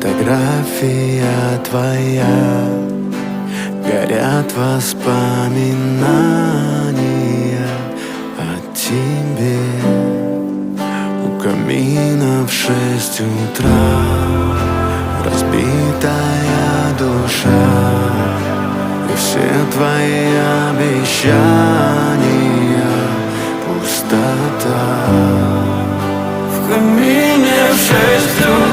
Фотография твоя, горят воспоминания о тебе. У камина в 6 утра разбитая душа, и все твои обещания пустота. В камине в 6 утра